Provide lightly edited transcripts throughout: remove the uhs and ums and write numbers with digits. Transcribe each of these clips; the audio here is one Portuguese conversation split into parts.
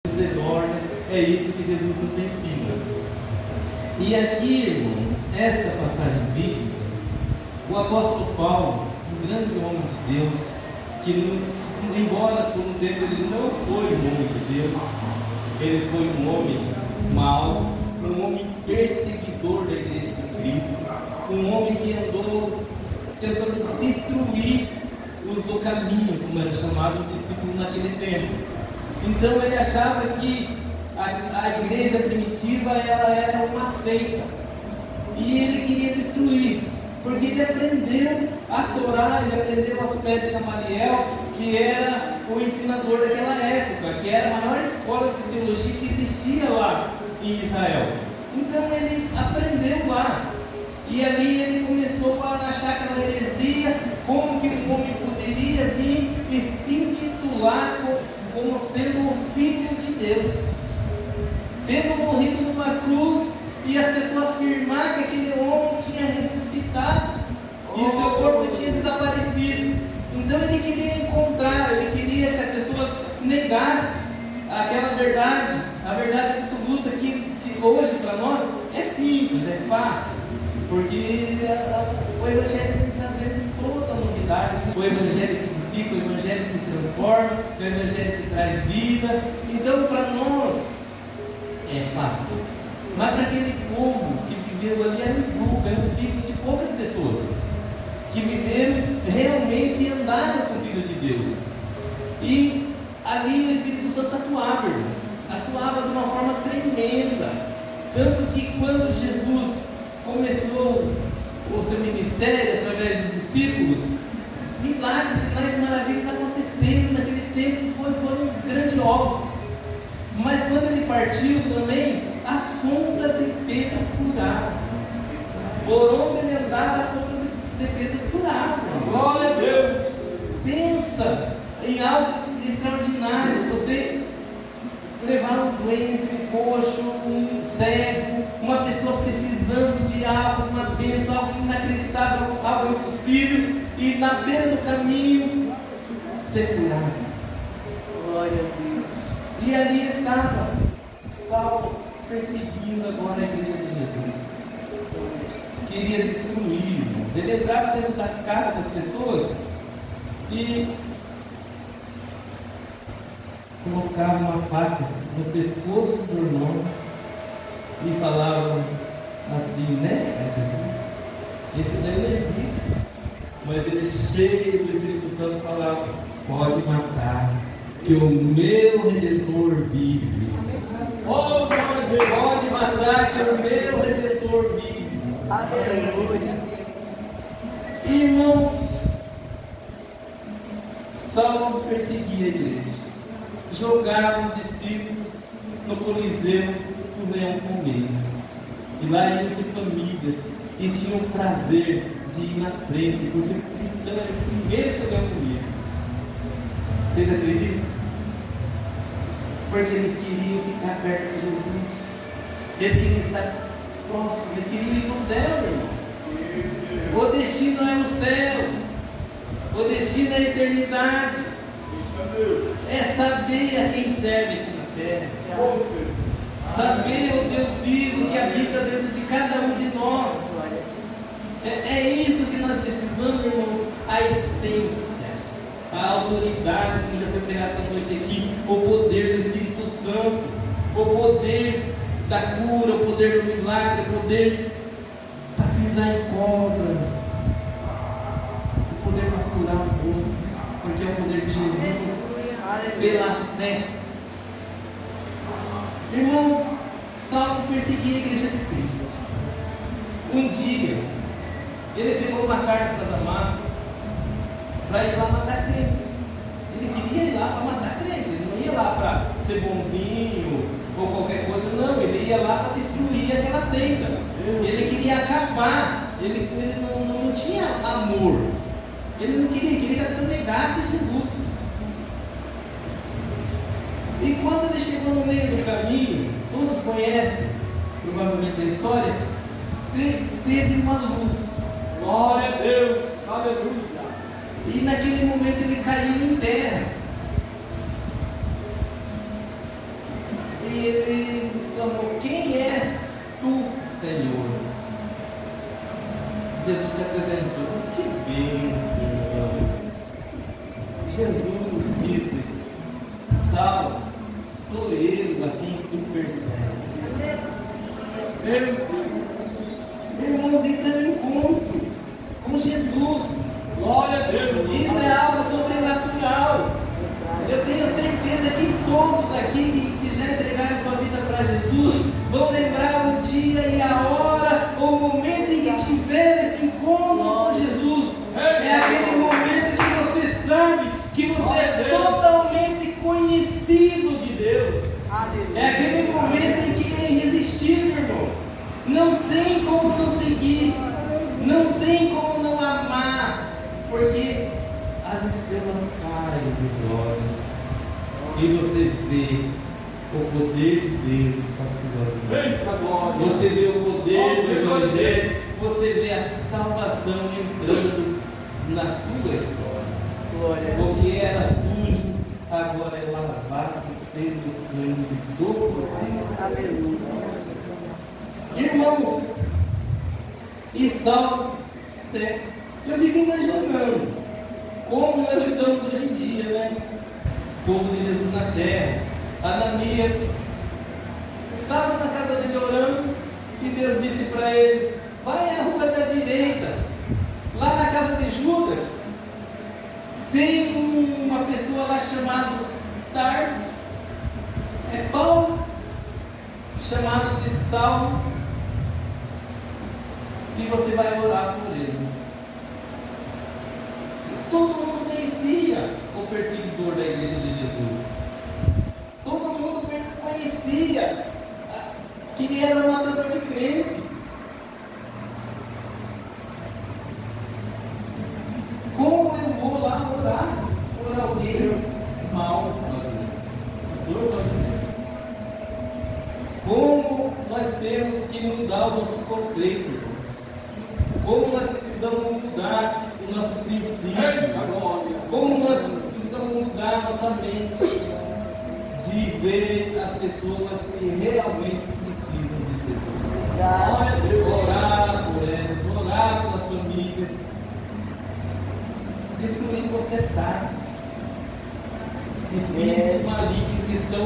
nos exorta, é isso que Jesus nos ensina. E aqui, irmãos, esta passagem bíblica, o apóstolo Paulo, um grande homem de Deus, que embora por um tempo ele não foi um homem de Deus, ele foi um homem mau, um homem perseguidor da igreja de Cristo, um homem que andou tentando destruir os do caminho, como eram chamados os discípulos naquele tempo. Então ele achava que a igreja primitiva ela era uma seita, e ele queria destruir, porque ele aprendeu a Torá, ele aprendeu as pés de Gamaliel, que era o ensinador daquela época, que era a maior escola de teologia que existia lá em Israel. Então ele aprendeu lá, e ali ele começou a achar aquela heresia, como que um homem poderia vir e se intitular como sendo o Filho de Deus, tendo morrido numa cruz, e as pessoas afirmar que aquele homem tinha ressuscitado e o seu corpo tinha desaparecido. Então ele queria encontrar, ele queria que as pessoas negassem aquela verdade, a verdade absoluta, que hoje para nós é simples, é fácil, porque o Evangelho tem que trazer toda a novidade, o Evangelho que edifica, o Evangelho que transforma, o Evangelho que traz vida. Então para nós é fácil, mas para aquele povo que viveu ali era um grupo, era um ciclo de poucas pessoas que viveram realmente e andaram com o Filho de Deus. E ali o Espírito Santo atuava, irmãos, atuava de uma forma tremenda, tanto que quando Jesus começou o seu ministério através dos discípulos, milagres, sinais e maravilhas aconteceram naquele tempo, foram grandiosos. Mas quando ele partiu também, a sombra de Pedro curava. Por onde ele andava, a sombra de Pedro curava. Glória a Deus! Pensa em algo extraordinário. Você levar um doente, um coxo, um cego, uma pessoa precisando de algo, uma bênção, algo inacreditável, algo impossível, e na beira do caminho ser curado. Glória a Deus! E ali estava Saulo perseguindo agora a igreja de Jesus. Queria destruir, irmãos. Ele entrava dentro das casas das pessoas e colocava uma faca no pescoço do irmão e falava assim, né, Jesus? Esse daí não existe. Mas ele, cheio do Espírito Santo, falava: pode matar, que o meu Redentor vive. Oh, pode matar, que o meu Redentor vive. aleluia! Irmãos, Saulo perseguia a igreja, jogava os discípulos no Coliseu para os leões comer. E lá iam-se famílias e tinham o prazer de ir na frente, porque os cristãos eram os primeiros que o leão comia. Vocês acreditam? Porque eles queriam ficar perto de Jesus, eles queriam estar próximos, eles queriam ir para o céu, irmãos. O destino é o céu, o destino é a eternidade, é saber a quem serve aqui na terra, saber o Deus vivo que habita dentro de cada um de nós. É isso que nós precisamos, irmãos, a essência, a autoridade, como já foi pregado essa noite aqui, o poder do Espírito Santo, o poder da cura, o poder do milagre, o poder para pisar em cobras, o poder para curar os outros, porque é o poder de Jesus, pela fé. Irmãos, Saulo perseguia a igreja de Cristo. Um dia, ele pegou uma carta para Damasco, para ir lá matar crente. Ele queria ir lá para matar crente, ele não ia lá para ser bonzinho ou qualquer coisa, não, ele ia lá para destruir aquela seita. Ele queria acabar, ele não tinha amor, ele não queria que a pessoa negasse Jesus. E quando ele chegou no meio do caminho, todos conhecem provavelmente a história, teve uma luz. Glória a Deus! Aleluia! E naquele momento ele caiu em terra. E ele exclamou: quem és tu, Senhor? Jesus se apresentou. Que bênção! Jesus disse: Saulo, sou eu a quem tu persegues. Irmãos, isso é um encontro com Jesus. Glória a Deus. Isso é algo sobrenatural. Eu tenho certeza que todos aqui que já entregaram sua vida para Jesus vão lembrar o dia e a hora, o momento em que tiveram esse encontro com Jesus. É aquele momento que você sabe que você é totalmente conhecido de Deus. É aquele momento em que é irresistível, irmãos. Não tem como não seguir, não tem como não amar, porque as estrelas caem dos olhos e você vê o poder de Deus passando. Você vê o poder do Evangelho, você vê a salvação entrando na sua história. Porque era sujo, agora é lavado pelo sangue do Cordeiro. Irmãos, e salvo, eu fico imaginando como nós estamos hoje em dia, né? O povo de Jesus na terra. Ananias estava na casa dele orando e Deus disse para ele: vai à rua da direita, lá na casa de Judas tem uma pessoa lá chamada Tarso, é Paulo, chamado de Saulo, e você vai orar por ele. Todo mundo conhecia o perseguidor da igreja de Jesus. Todo mundo conhecia que ele era um matador de crente. Como eu vou lá orar por alguém mal? Como nós temos que mudar os nossos conceitos, irmãos? Como nós precisamos mudar os nossos princípios? Como nós precisamos mudar a nossa mente de ver as pessoas que realmente precisam de Jesus? Orar por elas, orar pelas famílias, destruir potestades, espíritos malignos que estão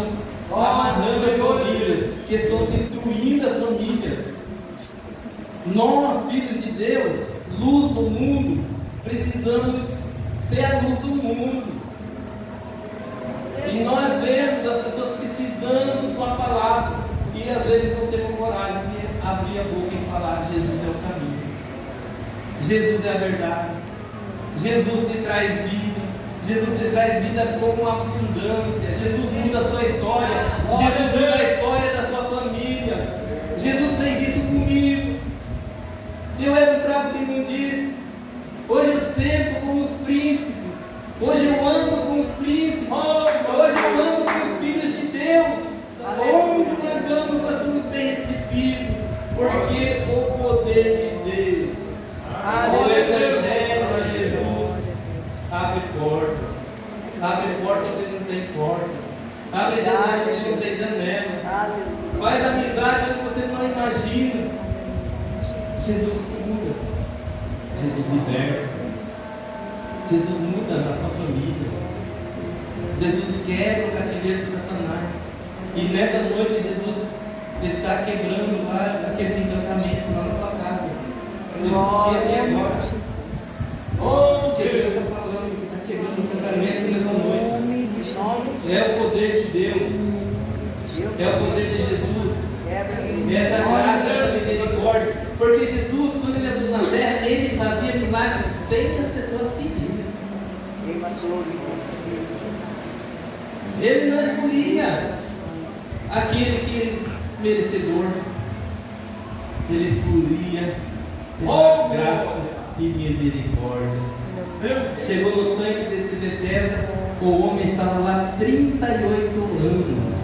amarrando as famílias, que estão destruindo as famílias. Nós, filhos de Deus, luz do mundo, precisamos ser a luz do mundo. E nós vemos as pessoas precisando de uma palavra e às vezes não temos coragem de abrir a boca e falar: Jesus é o caminho, Jesus é a verdade, Jesus te traz vida, Jesus te traz vida com abundância, Jesus muda a sua história, Jesus muda a história da sua família. Jesus fez isso comigo. Eu era um trapo de imundície, hoje eu sento com os príncipes, hoje eu ando com os príncipes, hoje eu ando com os filhos de Deus. Onde nós vamos, nós somos bem recebidos, porque o poder de Deus, o Evangelho de Jesus abre portas onde não tem porta, abre janela onde não tem janela, faz amizade onde você não imagina. Jesus muda, Jesus liberta, Jesus muda a sua família, Jesus quebra o cativeiro de Satanás. E nessa noite Jesus está quebrando lá aqueles encantamentos lá na sua casa. Que Deus está falando que está quebrando encantamentos nessa noite. É o poder de Deus, é o poder de Jesus, essa graça, essa misericórdia. Porque Jesus, quando ele andou na terra, ele fazia milagres sem as pessoas pedirem. Ele não escolhia aquele que merecedor, ele escolhia pela graça e misericórdia. Chegou no tanque de Betesda, o homem estava lá 38 anos.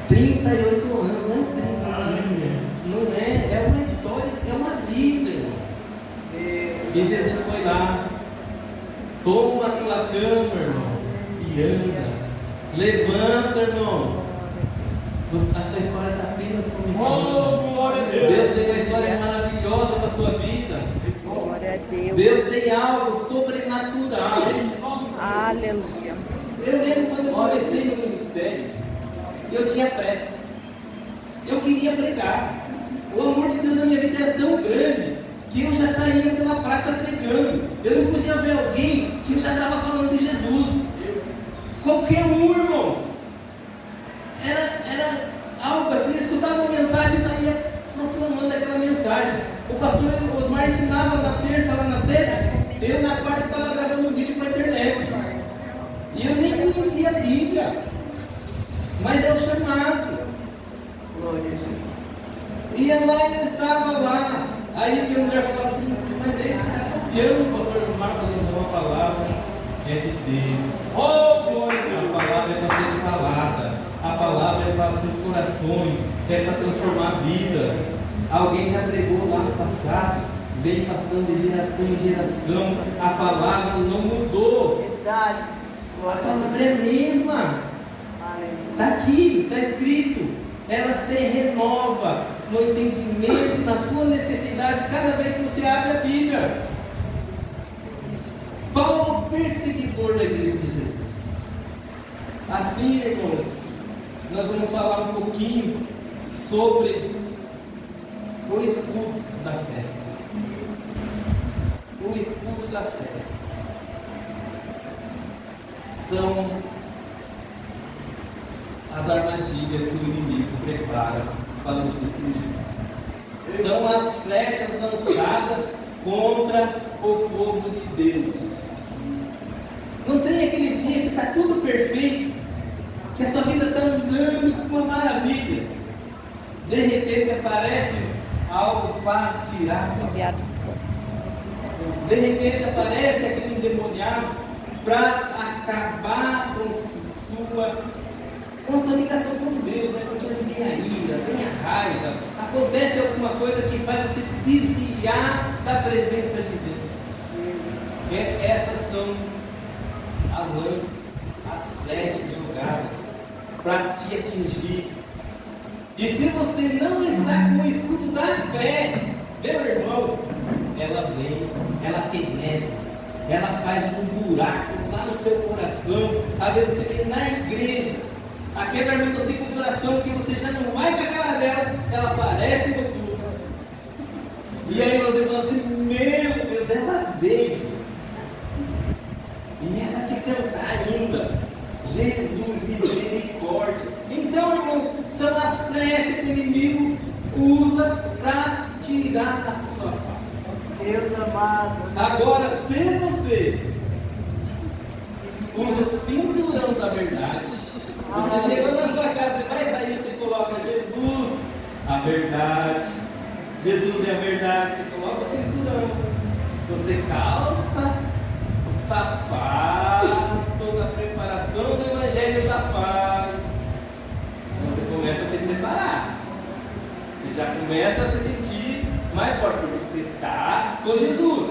38 anos, não é 30 dias, não é, é uma história, é uma vida, irmão. E Jesus foi lá, toma a tua cama, irmão, e anda. Levanta, irmão. A sua história está apenas começando. Oh, glória a Deus. Deus tem uma história maravilhosa para a sua vida. Glória a Deus. Deus tem algo sobrenatural. Aleluia. Eu lembro quando eu comecei no ministério, eu tinha pressa. Eu queria pregar. O amor de Deus na minha vida era tão grande que eu já saía pela praça pregando. Eu não podia ver alguém que eu já estava falando de Jesus. Qualquer um, irmãos. Era algo assim, eu escutava uma mensagem e saía proclamando aquela mensagem. O pastor Osmar ensinava na terça, lá na sexta. Eu na quarta estava gravando um vídeo para a internet. E eu nem conhecia a Bíblia. Mas é o chamado. Glória a Deus. Ia lá e eu estava lá. Aí minha mulher falava assim, mas Deus, você está copiando o pastor Osmar falando uma palavra. É de Deus. Oh, glória a A Deus. palavra é para ser falada. A palavra é para os seus corações. É para transformar a vida. Alguém já pregou lá no passado. Vem passando de geração em geração. A palavra não mudou. Verdade. A Glória a palavra é a mesma. Aleluia. Está aqui, está escrito. Ela se renova no entendimento e na sua necessidade cada vez que você abre a Bíblia. Paulo, perseguidor da igreja de Jesus. Assim, irmãos, nós vamos falar um pouquinho sobre o escudo da fé. O escudo da fé. São as armadilhas que o inimigo prepara para nos destruir. São as flechas lançadas contra o povo de Deus. Não tem aquele dia que está tudo perfeito, que a sua vida está andando com uma maravilha. De repente aparece algo para tirar a sua vida. Enviado. De repente aparece aquele endemoniado para acabar com sua ligação com Deus, né? Porque vem a ira, vem a raiva, acontece alguma coisa que faz você desviar da presença de Deus. Essas são as lanças, as flechas jogadas para te atingir. E se você não está com o escudo da fé, meu irmão, ela vem, ela penetra, ela faz um buraco lá no seu coração. Às vezes você vem na igreja, aquele irmão do ciclo de oração que você já não vai com a cara dela, ela aparece no culto. E aí você fala assim, meu Deus, ela veio. E ela quer cantar ainda. Jesus, misericórdia. Então, irmãos, são as flechas que o inimigo usa para tirar a sua paz. Deus amado. Agora, se você usa o cinturão da verdade, você chegou na sua casa e vai sair, você coloca Jesus, a verdade. Jesus é a verdade, você coloca o cinturão. Você calça o sapato da preparação do Evangelho da Paz. Você começa a se preparar. Você já começa a se sentir mais forte, porque você está com Jesus.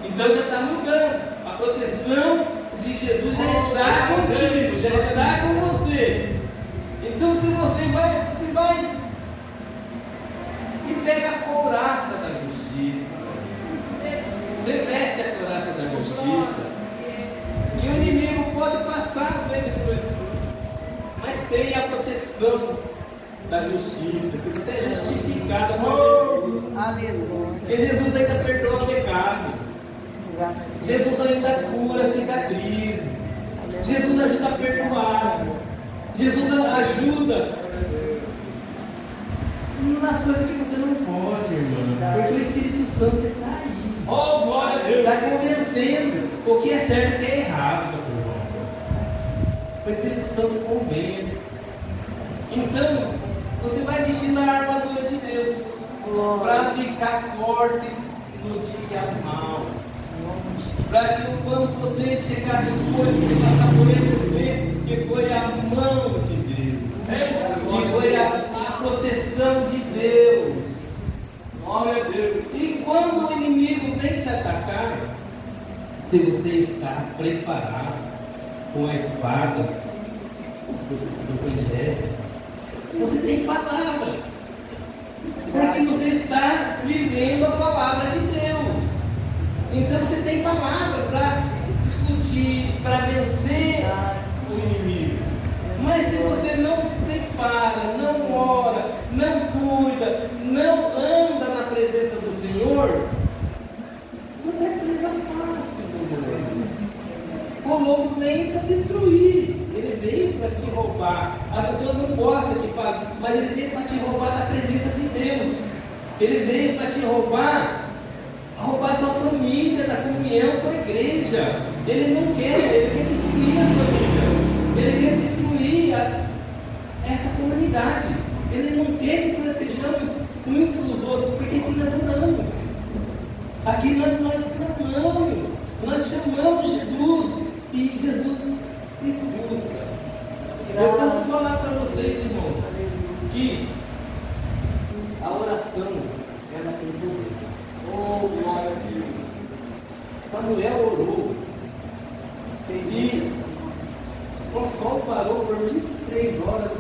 Então já está mudando. A proteção de Jesus já está contigo, já está com você. Então se você vai e pega a couraça da justiça. Você veste a couraça da justiça. Que o inimigo pode passar às vezes por isso. Mas tem a proteção da justiça, que você é justificado por Jesus. Aleluia. Que Jesus ainda perdoa o pecado. Graças Jesus ainda cura cicatrizes. Jesus ajuda a perdoar. Jesus ajuda nas coisas que você não pode, irmão. Porque o Espírito Santo está aí. Oh, glória a Deus. Está convencendo o que é certo e o que é errado, pastor irmão. O Espírito Santo convence. Então, você vai vestindo a armadura de Deus para ficar forte no dia mal. Para que quando você chegar depois, você passar por ele, ver que foi a mão de Deus, que foi a proteção de Deus. Glória a Deus. E quando o inimigo vem te atacar, se você está preparado com a espada, tem palavra. Porque você está vivendo a palavra de Deus. Então você tem palavra para discutir, para vencer o inimigo. Mas se você não prepara, não ora, não cuida, não anda na presença do Senhor, você é presa fácil do lobo. O lobo vem para destruir. Ele veio para te roubar. As pessoas não gostam que fale, mas ele veio para te roubar da presença de Deus. Ele veio para te roubar sua família, da comunhão com a igreja. Ele não quer, ele quer destruir a família. Ele quer destruir essa comunidade. Ele não quer que nós sejamos uns pelos outros, porque aqui nós oramos. Aqui nós clamamos, nós chamamos Jesus e Jesus escuta. Eu posso falar para vocês, irmãos, que a oração ela tem poder. Oh, glória a Deus. Samuel orou e o sol parou por 23 horas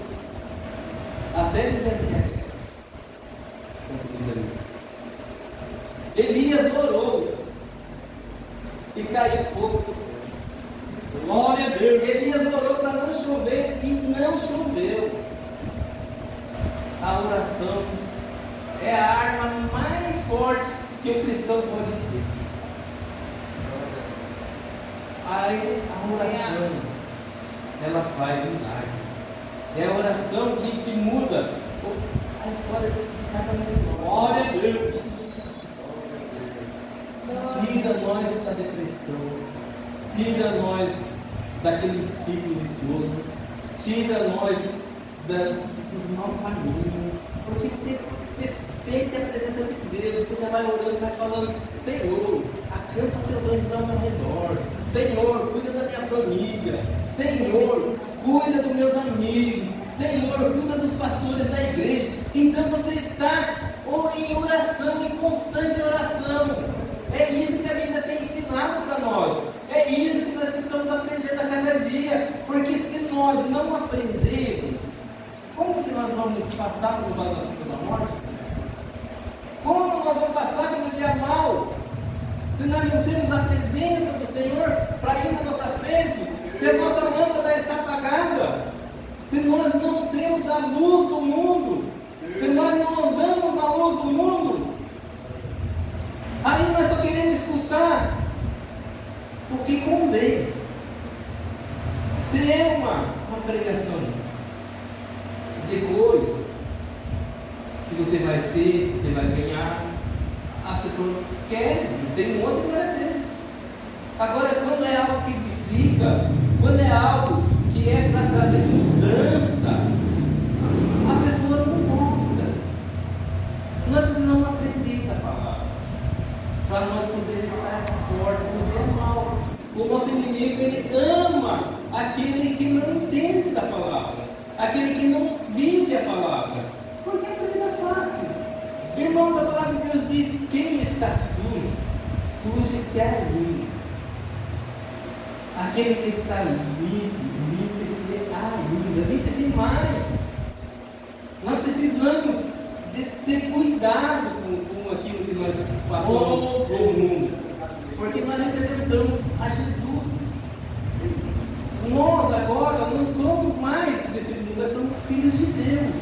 até deserto. Elias orou e caiu fogo do céu. Glória a Deus. Elias orou para não chover e não choveu. A oração é a arma mais forte que o cristão pode ter. Aí a oração, ela faz milagre. É a oração que muda a história de cada um de nós. Glória a Deus. Tira nós da depressão, tira nós daquele ciclo vicioso, tira nós dos maus caminhos. Porque você sente a presença de Deus, você já vai orando, vai falando: Senhor, acampa seus anjos ao meu redor. Senhor, cuida da minha família. Senhor, cuida dos meus amigos. Senhor, cuida dos pastores da igreja. Então você está em oração, em constante oração. É isso que a Bíblia tem ensinado para nós. É isso que nós estamos aprendendo a cada dia. Porque se nós não aprendemos, como que nós vamos passar pelo vale da sombra da morte? Como nós vamos passar pelo dia mal? Se nós não temos a presença do Senhor para ir na nossa frente, se a nossa lâmpada está apagada, se nós não temos a luz do mundo, se nós não andamos na luz do mundo, aí nós só queremos escutar o que convém. Se é uma pregação de coisa que você vai ter, que você vai ganhar, as pessoas querem, tem um monte de glória a Deus. Agora, quando é algo que edifica, quando é algo que é para trazer mudança, a pessoa não gosta. Nós precisamos aprender a palavra para nós podermos estar fortes no dia mal. O nosso inimigo, ele ama aquele que não entende da palavra, aquele que não vive a palavra, porque é presa fácil. Irmãos, a palavra de Deus diz: quem está sujo, suje-se ainda. Aquele que está limpo, limpe-se ainda, limpe-se mais. Nós precisamos de ter cuidado com aquilo que nós passamos no mundo, porque nós representamos a Jesus. Nós agora não somos mais desse mundo, nós somos filhos de Deus.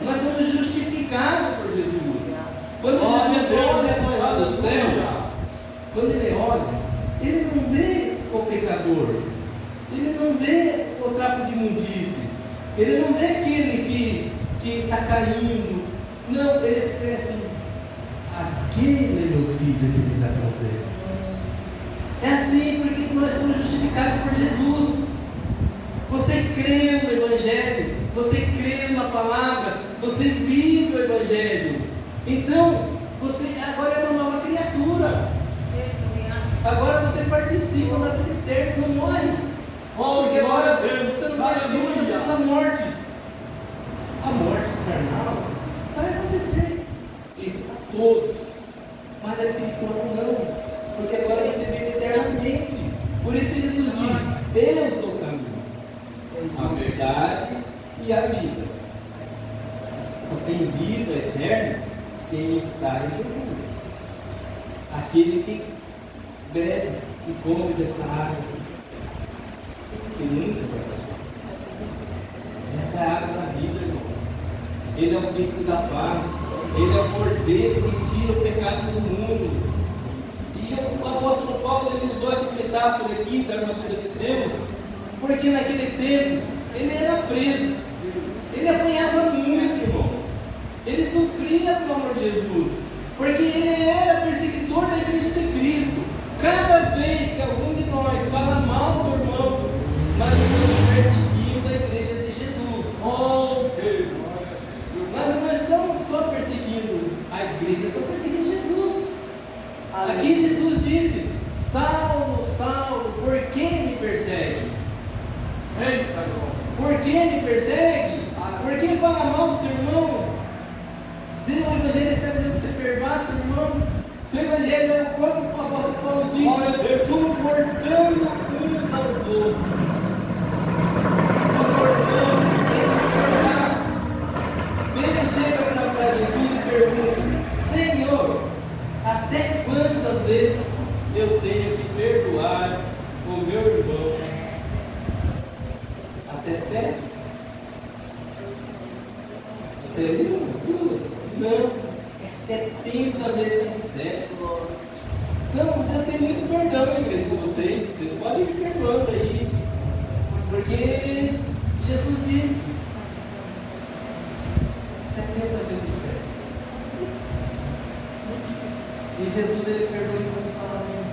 Nós somos justificados por Jesus. Quando Jesus olha do céu, quando ele olha, ele não vê o pecador, ele não vê o trapo de imundície, ele não vê aquele que está caindo. Não, ele vê assim: aquele é meu filho que me está trazendo. É assim porque nós somos justificados por Jesus. Você crê no Evangelho, você crê na palavra, você vive o Evangelho. Então, você agora é uma nova criatura. Agora você participa da vida eterna, não morre. Porque agora você não participa da segunda morte. A morte carnal vai acontecer. Isso para todos. Mas a espiritual não. Porque agora você vive eternamente. Por isso que Jesus diz: eu sou o caminho, a verdade e a vida. tem vida eterna quem está em Jesus. Aquele que bebe e come dessa água, que nunca vai passar. Essa é a água da vida, irmãos. Ele é o príncipe da paz. Ele é o cordeiro que tira o pecado do mundo. E o apóstolo Paulo ele usou essa metáfora aqui da armadura de Deus, porque naquele tempo ele era preso. Ele apanhava muito, irmãos. Ele sofria pelo amor de Jesus, porque ele era perseguidor da igreja de Cristo. Cada vez que algum de nós fala mal do irmão, nós estamos perseguindo a igreja de Jesus. Nós não estamos só perseguindo a igreja, estamos perseguindo Jesus. Aqui Jesus disse: Saulo, Saulo, por que me persegues? Por que me persegue? Por que fala mal do seu irmão? Se o evangelho está dizendo que você pervassa, seu irmão, se o evangelho é como o apóstolo Paulo diz, suportando uns aos outros. Suportando, ele chega para Jesus e pergunta: Senhor, até quantas vezes eu tenho que perdoar o meu irmão? Até 7? Até 1? Não, é 70 vezes 7. Então, eu tenho muito perdão, igreja, com vocês. Vocês podem ir perdoando aí, porque Jesus disse 70 vezes 7. E Jesus ele perdoa incondicionalmente.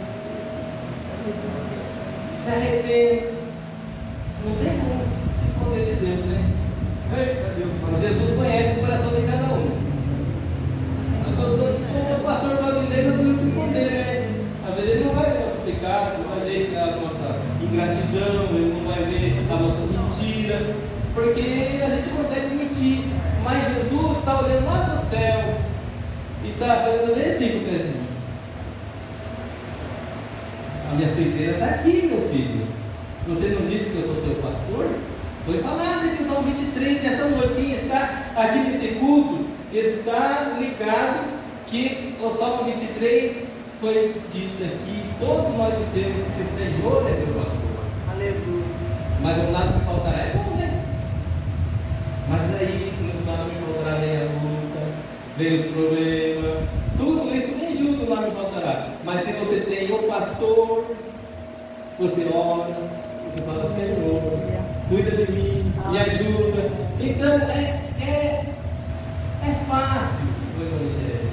Se arrepende. Não tem como se esconder de Deus, né? Eita Deus, Jesus conhece o coração de cada um. O pastor Valdinei não tem que se esconder, né? Às vezes ele não vai ver nosso pecado, ele não vai ver a nossa ingratidão, ele não vai ver a nossa mentira, porque a gente consegue mentir. Mas Jesus está olhando lá do céu e está fazendo versículo, pezinho. A minha certeza está aqui, meu filho. Você não disse que eu sou seu pastor? Foi falado em Salmo 23 nessa noite. Quem está aqui nesse culto está ligado que o Salmo 23 foi dito aqui. Todos nós dissemos que o Senhor é meu pastor. Aleluia. Mas o nada me faltará é bom, né? Mas aí que nada me faltará nem a luta, nem os problemas. Tudo isso nem junto nada me faltará. Mas se você tem o pastor, você ora, você fala: Senhor, cuida de mim, me ajuda. Então é fácil o evangelho.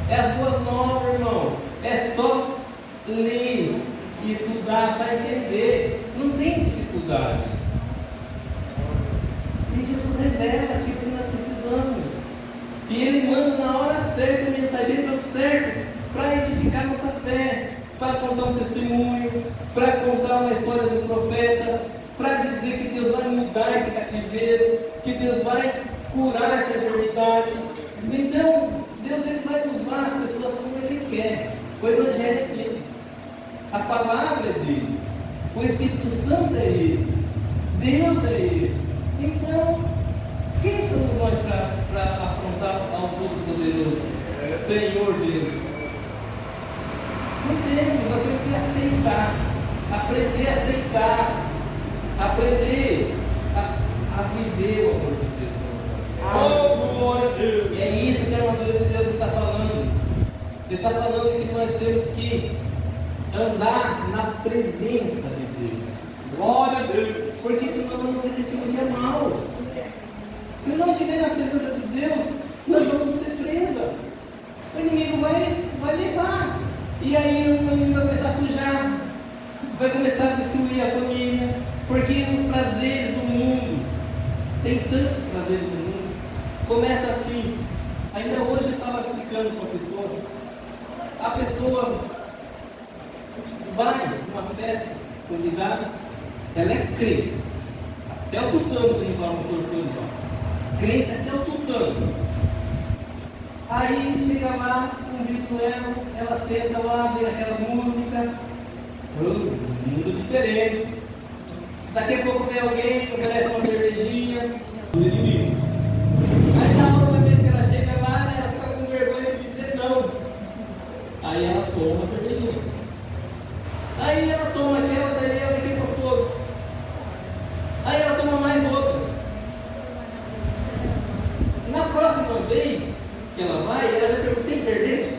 É as boas novas, irmão. É só ler e estudar para entender. Não tem dificuldade. E Jesus revela aquilo que nós precisamos. E Ele manda na hora certa o mensageiro certo para edificar nossa fé, para contar um testemunho, para contar uma história do profeta, para dizer que Deus vai mudar esse cativeiro, que Deus vai curar essa enfermidade. Então, Deus ele vai usar as pessoas como Ele quer. O Evangelho é dele, a palavra é dele, o Espírito Santo é Ele, Deus é Ele. Então, quem somos nós para afrontar ao Todo-Poderoso? Senhor Deus. Não temos, nós temos que aceitar, aprender a aceitar, aprender a viver o amor de Deus. Oh, glória a Deus. E é isso que a armadura de Deus está falando. Ele está falando que nós temos que andar na presença de Deus. Glória a Deus. Porque senão não vai existir um dia mal. Se não estiver na presença de Deus, nós vamos ser presos. O inimigo vai levar. E aí o inimigo vai começar a sujar, vai começar a destruir a família, porque os prazeres do mundo, tem tantos prazeres do mundo, começa assim. Ainda hoje eu estava explicando para a pessoa vai numa festa convidada, ela é crente, até o tutano que a gente fala no sorteio, crente até o tutano. Aí chega lá, convido ela senta lá, vê aquelas músicas, mundo diferente. Daqui a pouco vem alguém, oferece uma cervejinha, os inimigos. Aí na Aí ela toma mais outra. Na próxima vez que ela vai, ela já pergunta: tem cerveja?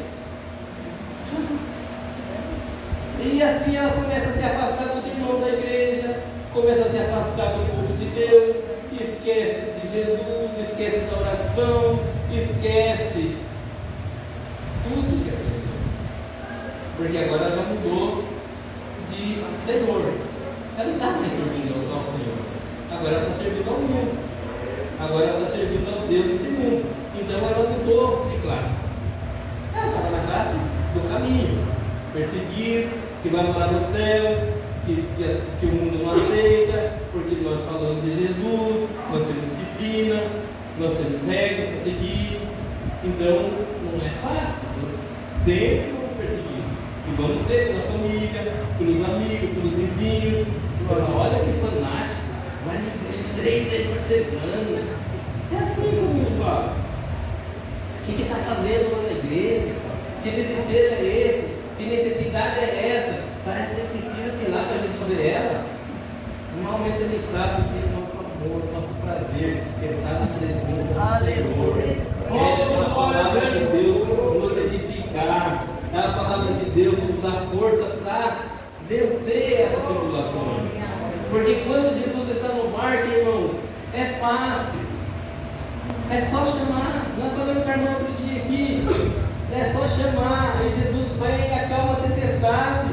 E assim ela começa a se afastar dos irmãos da igreja, começa a se afastar do povo de Deus, esquece de Jesus, esquece da oração, esquece tudo que é Senhor. Porque agora ela já mudou de Senhor. Ela não está mais servindo ao Senhor. Agora ela está servindo ao mundo. Agora ela está servindo ao Deus desse mundo. Então ela mudou de classe. Ela estava na classe do caminho, perseguido, que vai morar no céu, que o mundo não aceita, porque nós falamos de Jesus, nós temos disciplina, nós temos regras para seguir. Então não é fácil. Sempre vamos perseguir. E vamos ser pela família, pelos amigos, pelos vizinhos. Olha que fanático, vai na igreja 3 vezes por semana. É assim que o mundo fala. O que está fazendo lá na igreja? Que desespero é esse? Que necessidade é essa? Parece que precisa de ir lá para responder ela. Normalmente ele sabe que o nosso amor, o nosso prazer está na presença do Senhor. É a palavra de Deus nos edificar. É a palavra de Deus nos dar força para vencer essas tribulações. Porque quando Jesus está no barco, irmãos, é fácil. É só chamar. Nós falamos com a irmã outro dia aqui. É só chamar. E Jesus vem e acalma a tempestade.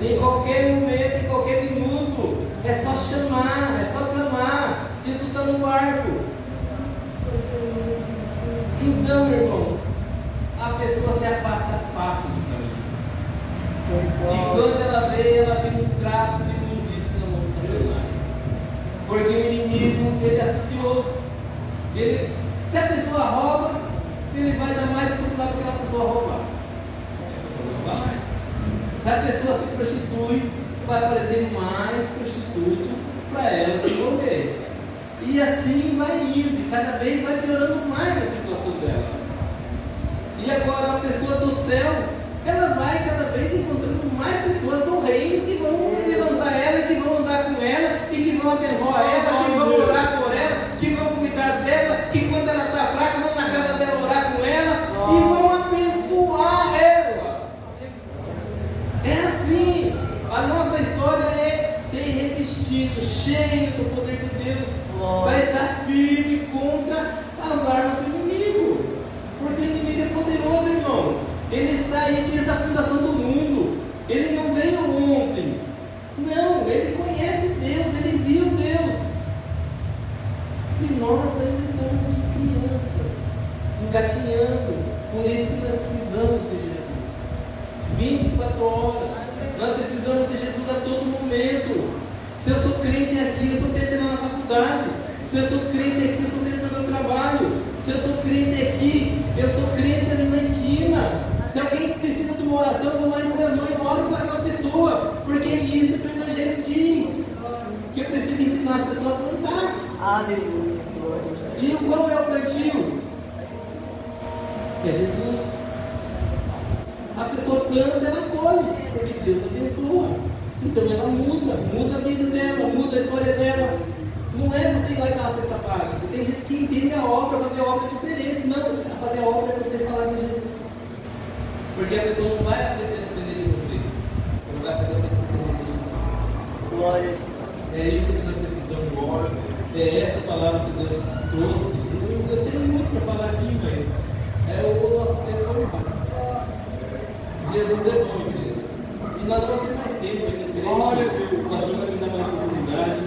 Em qualquer momento, em qualquer minuto. É só chamar. É só clamar. Jesus está no barco. Então, irmãos, a pessoa se afasta fácil do caminho. E quando ela vem um trapo de imundícia na mão de Satanás. Porque o inimigo, ele é astucioso. Se a pessoa rouba, ele vai dar mais para que aquela pessoa roubar. A pessoa não vai mais. Se a pessoa se prostitui, vai aparecer mais prostituto para ela se envolver. E assim vai indo, e cada vez vai piorando mais a situação dela. E agora a pessoa do céu, ela vai cada vez encontrando mais pessoas do reino que vão levantar ela, que vão andar com ela, e que vão abençoar ela, que vão orar por ela, que vão cuidar dela, que quando ela está fraca, vão na casa dela orar com ela, e vão abençoar ela. É assim. A nossa história é ser revestido, cheio do poder de Deus, para estar firme contra as armas do inimigo. Porque o inimigo é poderoso, irmãos. Ele está aí desde a fundação do mundo. Ele não veio ontem. Não, ele conhece Deus, ele viu Deus. E nós ainda estamos de crianças, engatinhando. Por isso que nós precisamos de Jesus. 24 horas. Nós precisamos de Jesus a todo momento. Se eu sou crente aqui, eu sou crente lá na faculdade. Se eu sou crente aqui, eu sou crente no meu trabalho. Se eu sou crente aqui, eu sou crente ali na esquina. Se alguém precisa de uma oração, eu vou lá e vou a mão e oro para aquela pessoa. Porque é isso que o Evangelho diz. Que eu preciso ensinar as pessoas a plantar. Aleluia. E qual é o plantio? É Jesus. A pessoa planta, ela colhe. Porque Deus abençoa. Então ela muda a vida dela, muda a história dela. Não é você ir lá e dar uma cesta básica. Tem gente que entende a obra, fazer a obra diferente. Não, fazer a obra é você falar de Jesus. Porque a pessoa não vai aprender a depender de você. Ela vai aprender a depender de Jesus. Glória a Jesus. É isso que nós precisamos. É essa palavra que Deus trouxe. Eu tenho muito para falar aqui, mas o nosso tempo foi rápido. Jesus é bom, igreja. E nós vamos ter mais tempo aqui na igreja. O pastor vai me dar uma oportunidade.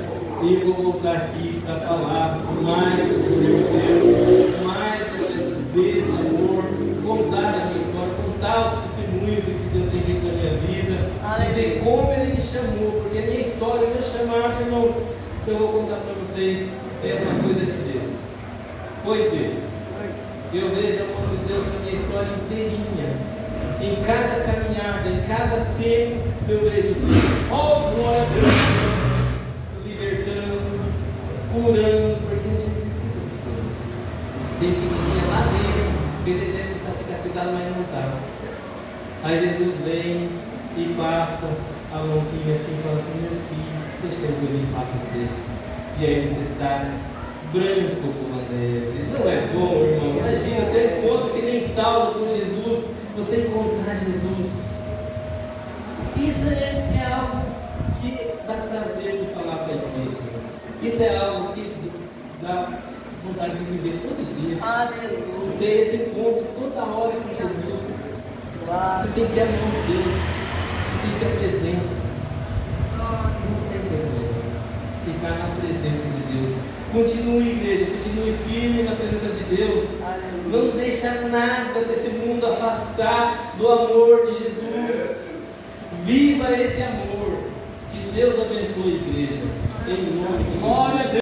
E eu vou voltar aqui para falar mais do Senhor Deus, mais do Deus, amor, contar a minha história, contar os testemunhos que Deus tem feito na minha vida, e de como Ele me chamou, porque a minha história, o meu chamado, irmãos, eu vou contar para vocês, é uma coisa de Deus. Foi Deus. Eu vejo a mão de Deus na minha história inteirinha. Em cada caminhada, em cada tempo, eu vejo Deus. Oh, glória a Deus! Curando, porque a gente precisa de cura. Tem que ir lá dentro, porque ele deve estar cicatrizado, mas não está. Aí Jesus vem e passa a mãozinha assim e fala assim: meu filho, deixa eu limpar você. E aí você está branco como a neve. Não é bom, irmão? Imagina ter um encontro que nem Saulo com Jesus, você encontrar Jesus. Isso é algo que dá prazer de falar para a igreja. Isso é algo que dá vontade de viver todo dia. Aleluia. Ter esse encontro toda hora com Jesus. Glória. Você sentir a mão de Deus, você sentir a presença. Não tem coisa melhor. Ficar na presença de Deus. Continue, igreja, continue firme na presença de Deus. Aleluia. Não deixa nada desse mundo afastar do amor de Jesus. Viva esse amor. Que Deus abençoe a igreja. Em nome de Jesus. Glória a Deus.